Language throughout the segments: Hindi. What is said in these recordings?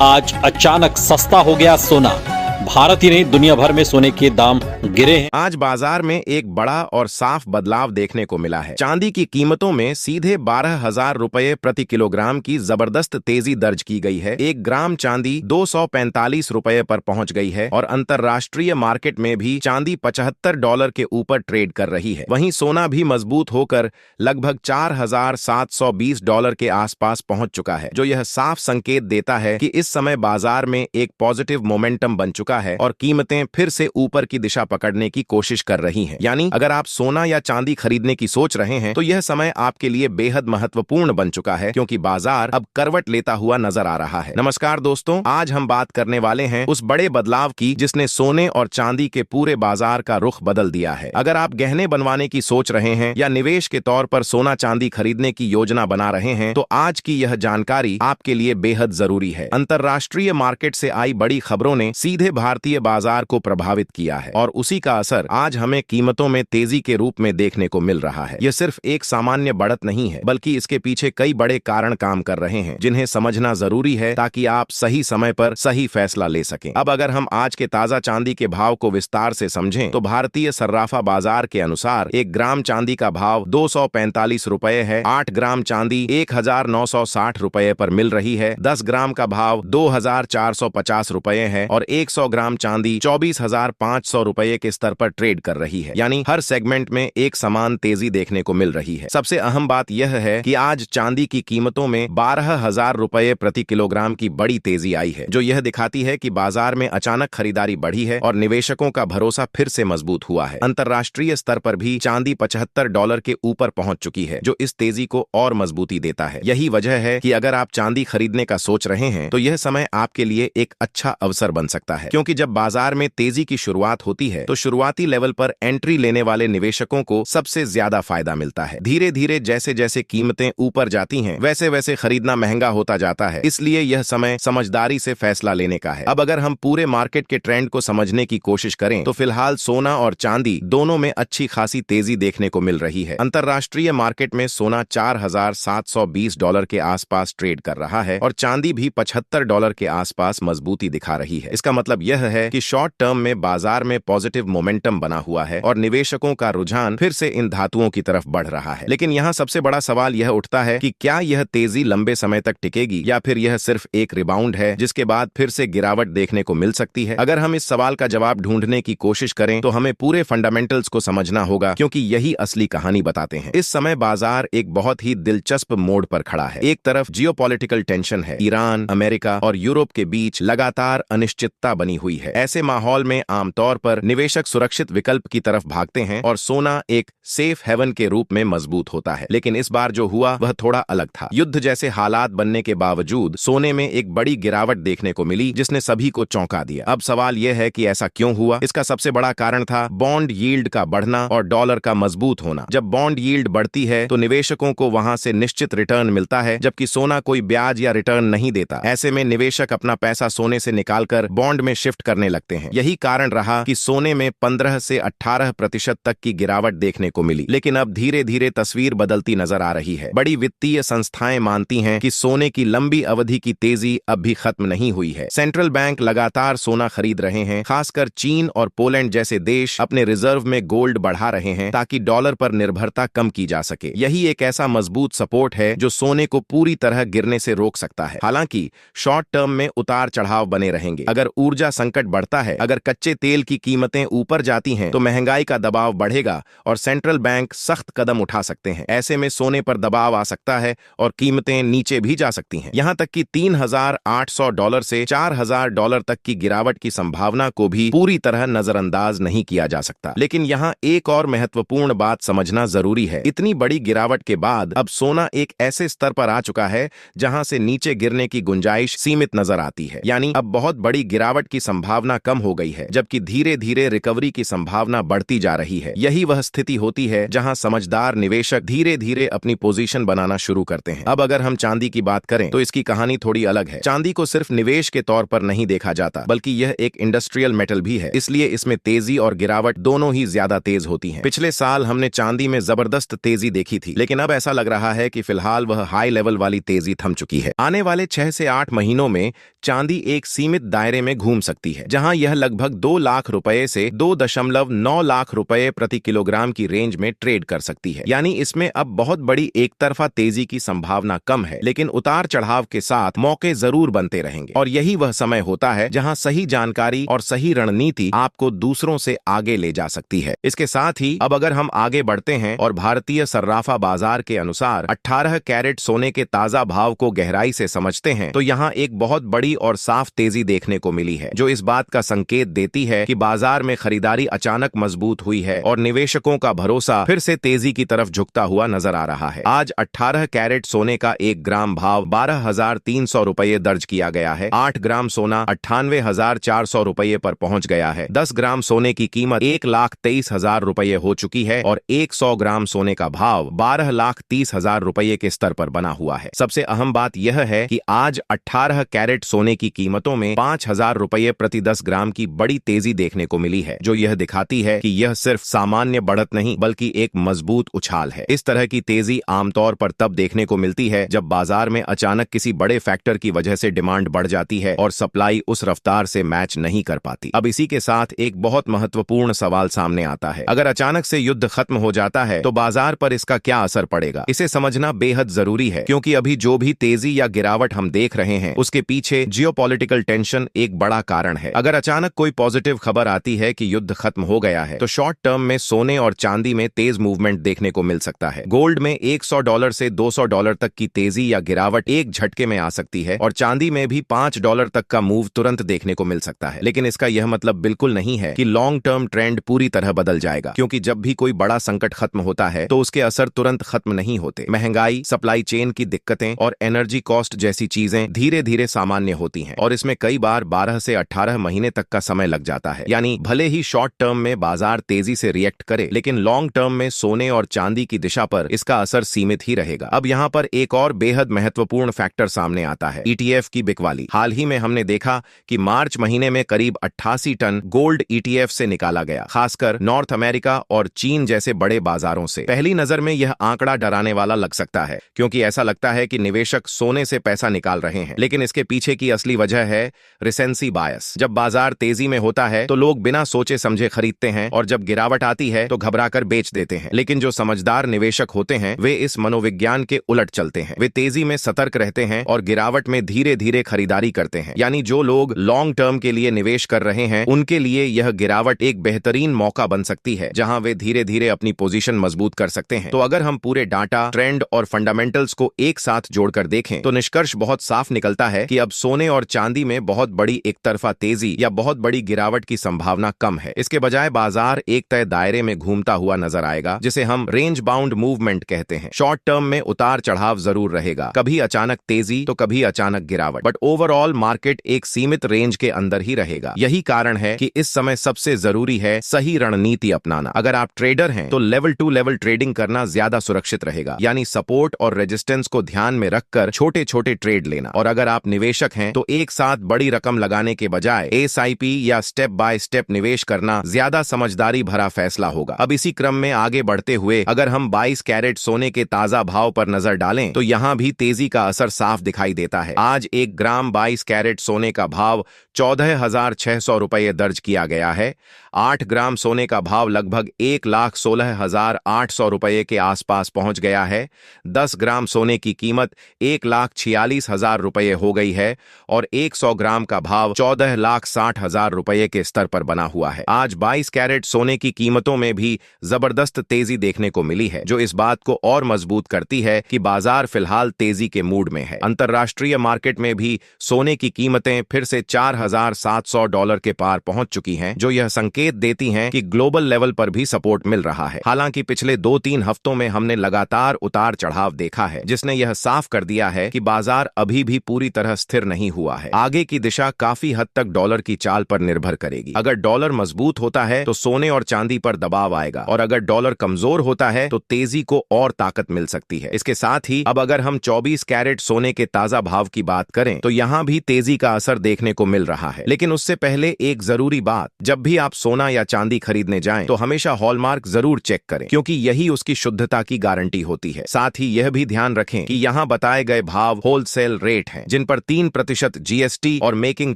आज अचानक सस्ता हो गया सोना। भारत ही नहीं दुनिया भर में सोने के दाम गिरे हैं। आज बाजार में एक बड़ा और साफ बदलाव देखने को मिला है। चांदी की कीमतों में सीधे 12,000 रुपए प्रति किलोग्राम की जबरदस्त तेजी दर्ज की गई है। 1 ग्राम चांदी 245 रुपए पर पहुंच गई है और अंतर्राष्ट्रीय मार्केट में भी चांदी $75 के ऊपर ट्रेड कर रही है। वहीं सोना भी मजबूत होकर लगभग $4,720 के आसपास पहुंच चुका है, जो यह साफ संकेत देता है कि इस समय बाजार में एक पॉजिटिव मोमेंटम बन चुका है और कीमतें फिर से ऊपर की दिशा पकड़ने की कोशिश कर रही हैं। यानी अगर आप सोना या चांदी खरीदने की सोच रहे हैं तो यह समय आपके लिए बेहद महत्वपूर्ण बन चुका है, क्योंकि बाजार अब करवट लेता हुआ नजर आ रहा है। नमस्कार दोस्तों, आज हम बात करने वाले हैं उस बड़े बदलाव की जिसने सोने और चांदी के पूरे बाजार का रुख बदल दिया है। अगर आप गहने बनवाने की सोच रहे हैं या निवेश के तौर पर सोना चांदी खरीदने की योजना बना रहे हैं तो आज की यह जानकारी आपके लिए बेहद जरूरी है। अंतर्राष्ट्रीय मार्केट से आई बड़ी खबरों ने सीधे भारतीय बाजार को प्रभावित किया है और उसी का असर आज हमें कीमतों में तेजी के रूप में देखने को मिल रहा है। यह सिर्फ एक सामान्य बढ़त नहीं है, बल्कि इसके पीछे कई बड़े कारण काम कर रहे हैं जिन्हें समझना जरूरी है ताकि आप सही समय पर सही फैसला ले सकें। अब अगर हम आज के ताजा चांदी के भाव को विस्तार से समझें तो भारतीय सर्राफा बाजार के अनुसार 1 ग्राम चांदी का भाव 245 रुपए है। 8 ग्राम चांदी 1,960 रुपए पर मिल रही है। 10 ग्राम का भाव 2,450 रुपए है और 100 ग्राम चांदी 24,500 रुपए के स्तर पर ट्रेड कर रही है। यानी हर सेगमेंट में एक समान तेजी देखने को मिल रही है। सबसे अहम बात यह है कि आज चांदी की कीमतों में 12,000 रुपए प्रति किलोग्राम की बड़ी तेजी आई है, जो यह दिखाती है कि बाजार में अचानक खरीदारी बढ़ी है और निवेशकों का भरोसा फिर से मजबूत हुआ है। अंतर्राष्ट्रीय स्तर पर भी चांदी $75 के ऊपर पहुंच चुकी है, जो इस तेजी को और मजबूती देता है। यही वजह है कि अगर आप चांदी खरीदने का सोच रहे हैं तो यह समय आपके लिए एक अच्छा अवसर बन सकता है, क्योंकि जब बाजार में तेजी की शुरुआत होती है तो शुरुआती लेवल पर एंट्री लेने वाले निवेशकों को सबसे ज्यादा फायदा मिलता है। धीरे धीरे जैसे जैसे कीमतें ऊपर जाती हैं वैसे वैसे खरीदना महंगा होता जाता है, इसलिए यह समय समझदारी से फैसला लेने का है। अब अगर हम पूरे मार्केट के ट्रेंड को समझने की कोशिश करें तो फिलहाल सोना और चांदी दोनों में अच्छी खासी तेजी देखने को मिल रही है। अंतर्राष्ट्रीय मार्केट में सोना $4,720 के आसपास ट्रेड कर रहा है और चांदी भी $75 के आसपास मजबूती दिखा रही है। इसका मतलब यह है कि शॉर्ट टर्म में बाजार में पॉजिटिव मोमेंटम बना हुआ है और निवेशकों का रुझान फिर से इन धातुओं की तरफ बढ़ रहा है। लेकिन यहाँ सबसे बड़ा सवाल यह उठता है कि क्या यह तेजी लंबे समय तक टिकेगी या फिर यह सिर्फ एक रिबाउंड है जिसके बाद फिर से गिरावट देखने को मिल सकती है। अगर हम इस सवाल का जवाब ढूंढने की कोशिश करें तो हमें पूरे फंडामेंटल्स को समझना होगा, क्योंकि यही असली कहानी बताते हैं। इस समय बाजार एक बहुत ही दिलचस्प मोड़ पर खड़ा है। एक तरफ जियोपॉलिटिकल टेंशन है, ईरान, अमेरिका और यूरोप के बीच लगातार अनिश्चितता बनी हुई है। ऐसे माहौल में आमतौर पर निवेशक सुरक्षित विकल्प की तरफ भागते हैं और सोना एक सेफ हेवन के रूप में मजबूत होता है। लेकिन इस बार जो हुआ वह थोड़ा अलग था। युद्ध जैसे हालात बनने के बावजूद सोने में एक बड़ी गिरावट देखने को मिली जिसने सभी को चौंका दिया। अब सवाल यह है कि ऐसा क्यों हुआ। इसका सबसे बड़ा कारण था बॉन्ड यील्ड का बढ़ना और डॉलर का मजबूत होना। जब बॉन्ड यील्ड बढ़ती है तो निवेशकों को वहां से निश्चित रिटर्न मिलता है, जबकि सोना कोई ब्याज या रिटर्न नहीं देता। ऐसे में निवेशक अपना पैसा सोने से निकालकर बॉन्ड में शिफ्ट करने लगते हैं। यही कारण रहा कि सोने में 15 से 18% तक की गिरावट देखने को मिली। लेकिन अब धीरे धीरे तस्वीर बदलती नजर आ रही है। बड़ी वित्तीय संस्थाएं मानती हैं कि सोने की लंबी अवधि की तेजी अब भी खत्म नहीं हुई है। सेंट्रल बैंक लगातार सोना खरीद रहे हैं। खासकर चीन और पोलैंड जैसे देश अपने रिजर्व में गोल्ड बढ़ा रहे हैं ताकि डॉलर पर निर्भरता कम की जा सके। यही एक ऐसा मजबूत सपोर्ट है जो सोने को पूरी तरह गिरने से रोक सकता है। हालांकि शॉर्ट टर्म में उतार चढ़ाव बने रहेंगे। अगर ऊर्जा संकट बढ़ता है, अगर कच्चे तेल की कीमतें ऊपर जाती हैं तो महंगाई का दबाव बढ़ेगा और सेंट्रल बैंक सख्त कदम उठा सकते हैं। ऐसे में सोने पर दबाव आ सकता है और कीमतें नीचे भी जा सकती हैं। यहां तक कि $3,800 से $4,000 तक की गिरावट की संभावना को भी पूरी तरह नजरअंदाज नहीं किया जा सकता। लेकिन यहां एक और महत्वपूर्ण बात समझना जरूरी है। इतनी बड़ी गिरावट के बाद अब सोना एक ऐसे स्तर पर आ चुका है जहां से नीचे गिरने की गुंजाइश सीमित नजर आती है। यानी अब बहुत बड़ी गिरावट की संभावना कम हो गई है, जबकि धीरे धीरे रिकवरी की संभावना बढ़ती जा रही है। यही वह स्थिति होती है जहां समझदार निवेशक धीरे धीरे अपनी पोजीशन बनाना शुरू करते हैं। अब अगर हम चांदी की बात करें तो इसकी कहानी थोड़ी अलग है। चांदी को सिर्फ निवेश के तौर पर नहीं देखा जाता, बल्कि यह एक इंडस्ट्रियल मेटल भी है, इसलिए इसमें तेजी और गिरावट दोनों ही ज्यादा तेज होती हैं। पिछले साल हमने चांदी में जबरदस्त तेजी देखी थी, लेकिन अब ऐसा लग रहा है कि फिलहाल वह हाई लेवल वाली तेजी थम चुकी है। आने वाले 6 से 8 महीनों में चांदी एक सीमित दायरे में घूम सकती है, जहां यह लगभग 2 लाख रुपए से 2.9 लाख रुपए प्रति किलोग्राम की रेंज में ट्रेड कर सकती है। यानी इसमें अब बहुत बड़ी एक तरफा तेजी की संभावना कम है, लेकिन उतार चढ़ाव के साथ मौके जरूर बनते रहेंगे। और यही वह समय होता है जहां सही जानकारी और सही रणनीति आपको दूसरों से आगे ले जा सकती है। इसके साथ ही अब अगर हम आगे बढ़ते हैं और भारतीय सर्राफा बाजार के अनुसार 18 कैरेट सोने के ताजा भाव को गहराई से समझते हैं, तो यहाँ एक बहुत बड़ी और साफ तेजी देखने को मिली है, जो इस बात का संकेत देती है कि बाजार में खरीदारी अचानक मजबूत हुई है और निवेशकों का भरोसा फिर से तेजी की तरफ झुकता हुआ नजर आ रहा है। आज 18 कैरेट सोने का 1 ग्राम भाव 12,300 रुपये दर्ज किया गया है। 8 ग्राम सोना 98,400 रुपये पर पहुंच गया है। 10 ग्राम सोने की कीमत 1,23,000 रुपये हो चुकी है और 100 ग्राम सोने का भाव 12,30,000 रुपये के स्तर पर बना हुआ है। सबसे अहम बात यह है कि आज 18 कैरेट सोने की कीमतों में 5,000 रुपये प्रति 10 ग्राम की बड़ी तेजी देखने को मिली है, जो यह दिखाती है कि यह सिर्फ सामान्य बढ़त नहीं बल्कि एक मजबूत उछाल है। इस तरह की तेजी आमतौर पर तब देखने को मिलती है जब बाजार में अचानक किसी बड़े फैक्टर की वजह से डिमांड बढ़ जाती है और सप्लाई उस रफ्तार से मैच नहीं कर पाती। अब इसी के साथ एक बहुत महत्वपूर्ण सवाल सामने आता है, अगर अचानक से युद्ध खत्म हो जाता है तो बाजार पर इसका क्या असर पड़ेगा? इसे समझना बेहद जरूरी है, क्योंकि अभी जो भी तेजी या गिरावट हम देख रहे हैं उसके पीछे जियोपॉलिटिकल टेंशन एक बड़ा कारण है। अगर अचानक कोई पॉजिटिव खबर आती है कि युद्ध खत्म हो गया है, तो शॉर्ट टर्म में सोने और चांदी में तेज मूवमेंट देखने को मिल सकता है। गोल्ड में $100 से $200 तक की तेजी या गिरावट एक झटके में आ सकती है और चांदी में भी $5 तक का मूव तुरंत देखने को मिल सकता है। लेकिन इसका यह मतलब बिल्कुल नहीं है कि लॉन्ग टर्म ट्रेंड पूरी तरह बदल जाएगा, क्योंकि जब भी कोई बड़ा संकट खत्म होता है तो उसके असर तुरंत खत्म नहीं होते। महंगाई, सप्लाई चेन की दिक्कतें और एनर्जी कॉस्ट जैसी चीजें धीरे धीरे सामान्य होती हैं और इसमें कई बार 12 से 18 महीने तक का समय लग जाता है। यानी भले ही शॉर्ट टर्म में बाजार तेजी से रिएक्ट करे, लेकिन लॉन्ग टर्म में सोने और चांदी की दिशा पर इसका असर सीमित ही रहेगा। अब यहाँ पर एक और बेहद महत्वपूर्ण फैक्टर सामने आता है, ETF की बिकवाली। हाल ही में हमने देखा कि मार्च महीने में करीब 88 टन गोल्ड ETF से निकाला गया, खासकर नॉर्थ अमेरिका और चीन जैसे बड़े बाजारों से। पहली नजर में यह आंकड़ा डराने वाला लग सकता है, क्योंकि ऐसा लगता है कि निवेशक सोने से पैसा निकाल रहे हैं, लेकिन इसके पीछे की असली वजह है रिसेंसी बायस। जब बाजार तेजी में होता है तो लोग बिना सोचे समझे खरीदते हैं और जब गिरावट आती है तो घबराकर बेच देते हैं। लेकिन जो समझदार निवेशक होते हैं वे इस मनोविज्ञान के उलट चलते हैं। वे तेजी में सतर्क रहते हैं और गिरावट में धीरे धीरे खरीदारी करते हैं। यानी जो लोग लॉन्ग टर्म के लिए निवेश कर रहे हैं उनके लिए यह गिरावट एक बेहतरीन मौका बन सकती है, जहां वे धीरे धीरे अपनी पोजीशन मजबूत कर सकते हैं। तो अगर हम पूरे डाटा, ट्रेंड और फंडामेंटल्स को एक साथ जोड़कर देखें तो निष्कर्ष बहुत साफ निकलता है कि अब सोने और चांदी में बहुत बड़ी एक तरफा तेजी या बहुत बड़ी गिरावट की संभावना कम है। इसके बजाय बाजार एक तय दायरे में घूमता हुआ नजर आएगा, जिसे हम रेंज बाउंड मूवमेंट कहते हैं। शॉर्ट टर्म में उतार चढ़ाव जरूर रहेगा, कभी अचानक तेजी तो कभी अचानक गिरावट, बट ओवरऑल मार्केट एक सीमित रेंज के अंदर ही रहेगा। यही कारण है कि इस समय सबसे जरूरी है सही रणनीति अपनाना। अगर आप ट्रेडर हैं तो लेवल टू लेवल ट्रेडिंग करना ज्यादा सुरक्षित रहेगा, यानी सपोर्ट और रेजिस्टेंस को ध्यान में रखकर छोटे छोटे ट्रेड लेना। और अगर आप निवेशक हैं तो एक साथ बड़ी रकम लगाने के बजाय SIP या स्टेप बाय स्टेप निवेश करना ज्यादा समझदारी भरा फैसला होगा। अब इसी क्रम में आगे बढ़ते हुए अगर हम 22 कैरेट सोने के ताजा भाव पर नजर डालें तो यहां भी तेजी का असर साफ दिखाई देता है। आज 1 ग्राम 22 कैरेट सोने का भाव 14,600 रुपये दर्ज किया गया है। 8 ग्राम सोने का भाव लगभग 1,16,800 रुपये के आसपास पहुंच गया है। 10 ग्राम सोने की कीमत 1,46,000 रुपये हो गई है और 100 ग्राम का भाव 14,60,000 रुपये के स्तर पर बना हुआ है। आज 22 कैरेट सोने की कीमतों में भी जबरदस्त तेजी देखने को मिली है, जो इस बात को और मजबूत करती है कि बाजार फिलहाल तेजी के मूड में है। अंतर्राष्ट्रीय मार्केट में भी सोने की कीमतें फिर से $4,700 के पार पहुंच चुकी हैं, जो यह संकेत देती हैं कि ग्लोबल लेवल पर भी सपोर्ट मिल रहा है। हालांकि पिछले 2-3 हफ्तों में हमने लगातार उतार चढ़ाव देखा है, जिसने यह साफ कर दिया है कि बाजार अभी भी पूरी तरह स्थिर नहीं हुआ है। आगे की दिशा काफी हद तक डॉलर की चाल पर निर्भर करेगी। अगर डॉलर मजबूत होता है तो सोने और चांदी पर दबाव आएगा, और अगर डॉलर कमजोर होता है तो तेजी को और ताकत मिल सकती है। इसके साथ ही अब अगर हम 24 कैरेट सोने के ताजा भाव की बात करें तो यहां भी तेजी का असर देखने को मिल रहा है। लेकिन उससे पहले एक जरूरी बात, जब भी आप सोना या चांदी खरीदने जाएं तो हमेशा हॉलमार्क जरूर चेक करें, क्योंकि यही उसकी शुद्धता की गारंटी होती है। साथ ही यह भी ध्यान रखें कि यहाँ बताए गए भाव होलसेल रेट हैं, जिन पर 3% जीएसटी और मेकिंग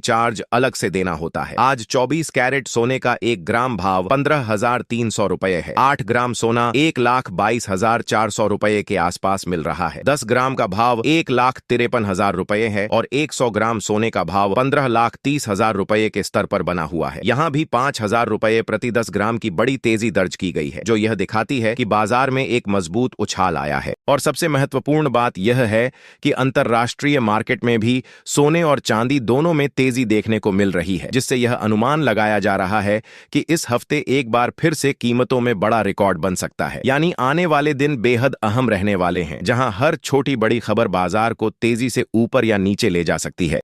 चार्ज अलग से देना होता है। आज 24 कैरेट सोने का 1 ग्राम भाव 15,300 रुपए है। 8 ग्राम सोना 1,22,400 रुपए के आसपास मिल रहा है। 10 ग्राम का भाव 1,53,000 रुपए है और 100 ग्राम सोने का भाव 15,30,000 रुपए के स्तर पर बना हुआ है। यहाँ भी 5,000 रुपए प्रति 10 ग्राम की बड़ी तेजी दर्ज की गई है, जो यह दिखाती है कि बाजार में एक मजबूत उछाल आया है। और सबसे महत्वपूर्ण बात यह है कि अंतरराष्ट्रीय मार्केट में भी सोने और चांदी दोनों में तेजी देखने को मिल रही है, जिससे यह अनुमान लगाया जा रहा है कि इस हफ्ते एक बार फिर से कीमतों में बड़ा रिकॉर्ड बन सकता है। यानी आने वाले दिन बेहद अहम रहने वाले हैं, जहां हर छोटी बड़ी खबर बाजार को तेजी से ऊपर या नीचे ले जा सकती है।